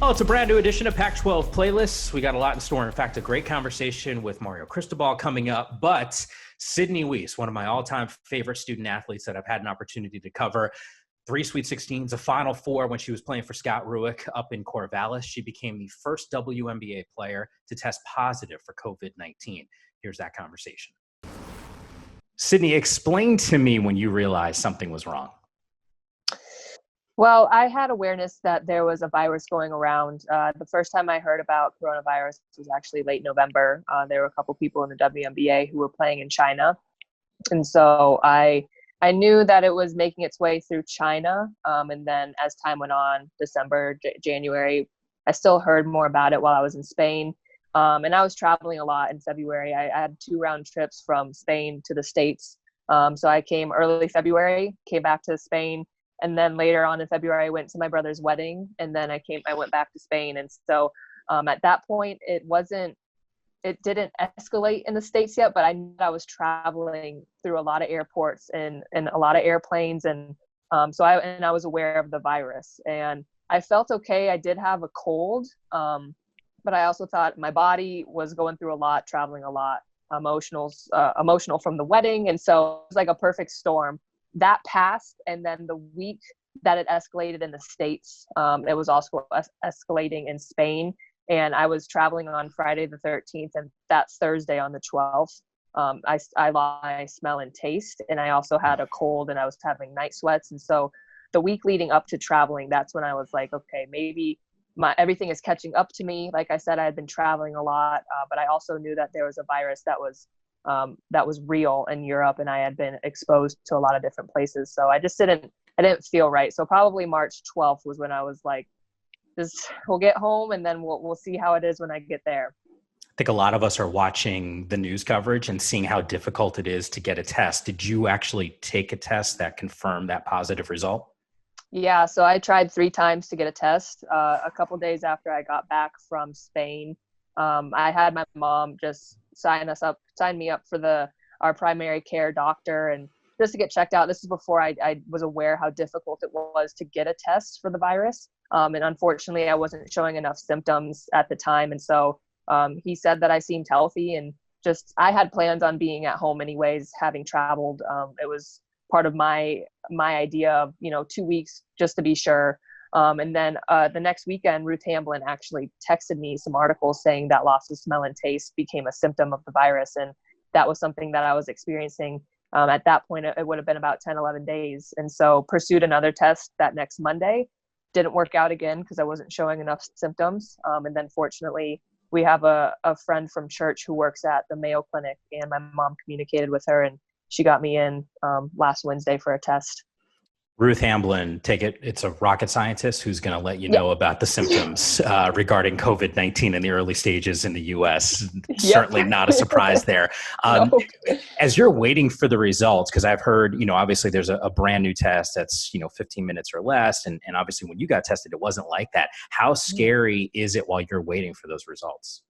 Oh, it's a brand new edition of Pac-12 Playlists. We got a lot in store. In fact, a great conversation with Mario Cristobal coming up. But Sydney Wiese, one of my all-time favorite student athletes that I've had an opportunity to cover, 3 Sweet 16s, a Final Four when she was playing for Scott Rueck up in Corvallis. She became the first WNBA player to test positive for COVID-19. Here's that conversation. Sydney, explain to me when you realized something was wrong. Well, I had awareness that there was a virus going around. The first time I heard about coronavirus was actually late November. There were a couple people in the WNBA who were playing in China. And so I knew that it was making its way through China. And then as time went on, December, January, I still heard more about it while I was in Spain. And I was traveling a lot in February. I had 2 round trips from Spain to the States. So I came early February, came back to Spain. And then later on in February, I went to my brother's wedding, and then I went back to Spain. And so at that point, it didn't escalate in the States yet, but I knew I was traveling through a lot of airports and a lot of airplanes. And so I was aware of the virus, and I felt okay. I did have a cold, but I also thought my body was going through a lot, traveling a lot, emotional from the wedding. And so it was like a perfect storm. That passed, and then the week that it escalated in the States, it was also escalating in Spain. And I was traveling on Friday the 13th, and that's Thursday on the 12th. I lost my smell and taste, and I also had a cold, and I was having night sweats. And so the week leading up to traveling, that's when I was like, okay, maybe everything is catching up to me. Like I said, I had been traveling a lot, but I also knew that there was a virus that was real in Europe, and I had been exposed to a lot of different places. So I didn't feel right. So probably March 12th was when I was like, we'll get home, and then we'll see how it is when I get there. I think a lot of us are watching the news coverage and seeing how difficult it is to get a test. Did you actually take a test that confirmed that positive result? Yeah. So I tried 3 times to get a test. A couple days after I got back from Spain, I had my mom just sign me up for our primary care doctor, and just to get checked out. This is before I was aware how difficult it was to get a test for the virus. And unfortunately, I wasn't showing enough symptoms at the time. And so he said that I seemed healthy, and just I had plans on being at home anyways, having traveled. It was part of my idea of 2 weeks just to be sure. And then the next weekend, Ruth Hamblin actually texted me some articles saying that loss of smell and taste became a symptom of the virus. And that was something that I was experiencing. At that point, it would have been about 10, 11 days. And so pursued another test that next Monday. Didn't work out again because I wasn't showing enough symptoms. And then fortunately, we have a friend from church who works at the Mayo Clinic, and my mom communicated with her, and she got me in last Wednesday for a test. Ruth Hamblin, take it, it's a rocket scientist who's going to let you know about the symptoms regarding COVID-19 in the early stages in the U.S. Certainly not a surprise there. No. As you're waiting for the results, because I've heard, obviously there's a brand new test that's, 15 minutes or less. And obviously when you got tested, it wasn't like that. How scary is it while you're waiting for those results?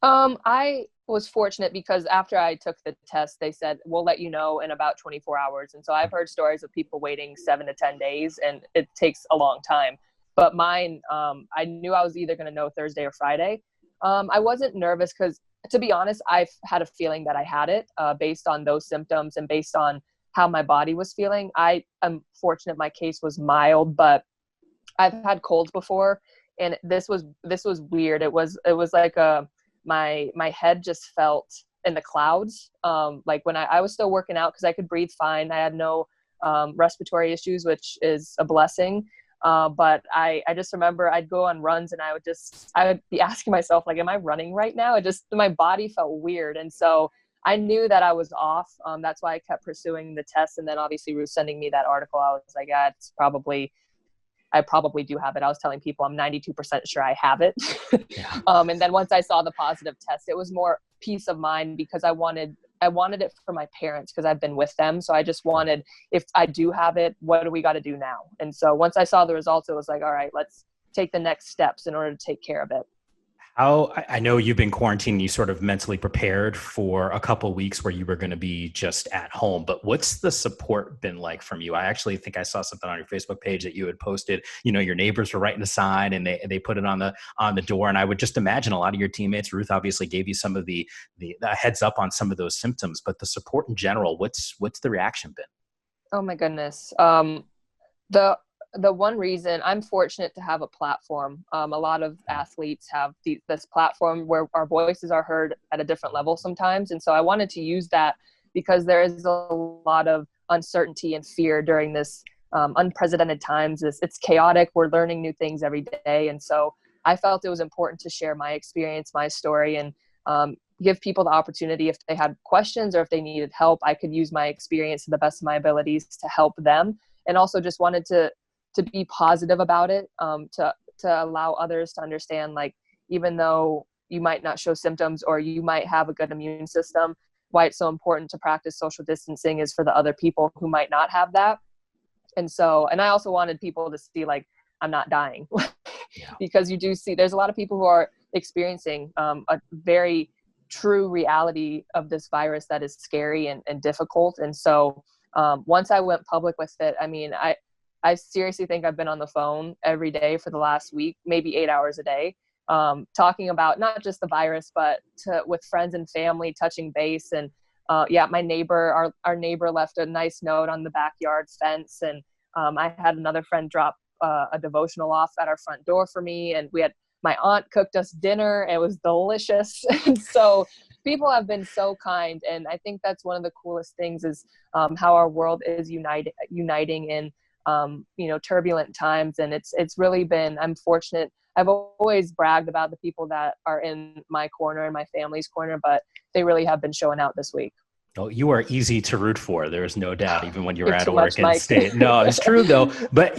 I was fortunate because after I took the test, they said, we'll let you know in about 24 hours. And so I've heard stories of people waiting 7 to 10 days, and it takes a long time. But mine, I knew I was either going to know Thursday or Friday. I wasn't nervous because, to be honest, I've had a feeling that I had it based on those symptoms and based on how my body was feeling. I am fortunate my case was mild, but I've had colds before, and this was weird. It was like my head just felt in the clouds. Like when I was still working out because I could breathe fine. I had no respiratory issues, which is a blessing. But I just remember I'd go on runs, and I would be asking myself, like, am I running right now? My body felt weird. And so I knew that I was off. That's why I kept pursuing the test. And then obviously Ruth sending me that article, I was like, yeah, I probably do have it. I was telling people I'm 92% sure I have it. Yeah. And then once I saw the positive test, it was more peace of mind because I wanted it for my parents because I've been with them. So I just wanted, if I do have it, what do we got to do now? And so once I saw the results, it was like, all right, let's take the next steps in order to take care of it. I know you've been quarantined, you sort of mentally prepared for a couple of weeks where you were going to be just at home, but what's the support been like from you? I actually think I saw something on your Facebook page that you had posted, your neighbors were writing a sign and they put it on the door. And I would just imagine a lot of your teammates, Ruth obviously gave you some of the heads up on some of those symptoms, but the support in general, what's the reaction been? Oh my goodness. The the one reason I'm fortunate to have a platform. A lot of athletes have this platform where our voices are heard at a different level sometimes. And so I wanted to use that because there is a lot of uncertainty and fear during this unprecedented times. It's chaotic. We're learning new things every day. And so I felt it was important to share my experience, my story, and give people the opportunity, if they had questions or if they needed help, I could use my experience to the best of my abilities to help them. And also just wanted to be positive about it, to allow others to understand, like, even though you might not show symptoms or you might have a good immune system, why it's so important to practice social distancing is for the other people who might not have that. And I also wanted people to see, like, I'm not dying. Because you do see there's a lot of people who are experiencing a very true reality of this virus that is scary and difficult. And so once I went public with it, I mean, I seriously think I've been on the phone every day for the last week, maybe 8 hours a day, talking about not just the virus, but with friends and family, touching base. And my neighbor, our neighbor left a nice note on the backyard fence. And I had another friend drop a devotional off at our front door for me. And my aunt cooked us dinner. It was delicious. And so people have been so kind. And I think that's one of the coolest things is how our world is uniting in turbulent times. And it's really been, I'm fortunate. I've always bragged about the people that are in my corner and my family's corner, but they really have been showing out this week. Oh, you are easy to root for. There is no doubt, even when you were You're at too much, Oregon Mike. State. No, it's true though. But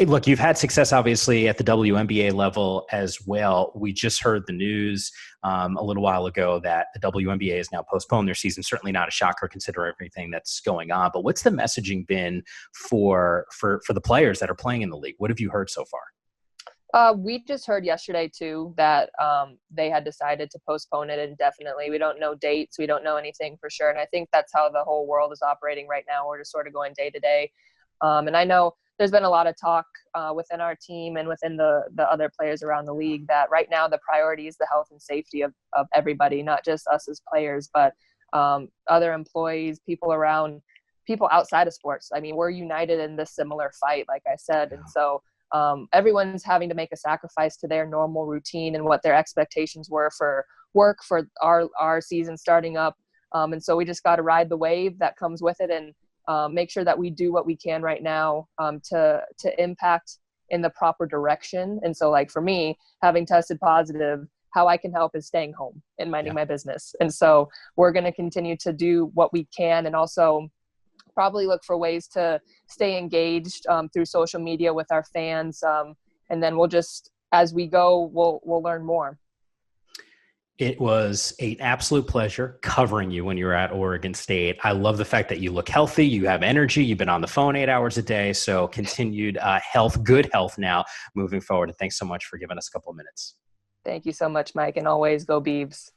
look, you've had success obviously at the WNBA level as well. We just heard the news a little while ago that the WNBA has now postponed their season. Certainly not a shocker considering everything that's going on. But what's the messaging been for the players that are playing in the league? What have you heard so far? We just heard yesterday too that they had decided to postpone it indefinitely. We don't know dates. We don't know anything for sure. And I think that's how the whole world is operating right now. We're just sort of going day to day. And I know there's been a lot of talk within our team and within the other players around the league that right now the priority is the health and safety of everybody, not just us as players, but other employees, people outside of sports. I mean, we're united in this similar fight, like I said. And so everyone's having to make a sacrifice to their normal routine and what their expectations were for work for our season starting up. And so we just got to ride the wave that comes with it and make sure that we do what we can right now to impact in the proper direction. And so, like, for me, having tested positive, how I can help is staying home and minding my business. And so we're going to continue to do what we can, and also probably look for ways to stay engaged through social media with our fans. And then we'll just, as we go, we'll learn more. It was an absolute pleasure covering you when you were at Oregon State. I love the fact that you look healthy, you have energy, you've been on the phone 8 hours a day. So continued good health now moving forward. And thanks so much for giving us a couple of minutes. Thank you so much, Mike. And always go Beavs.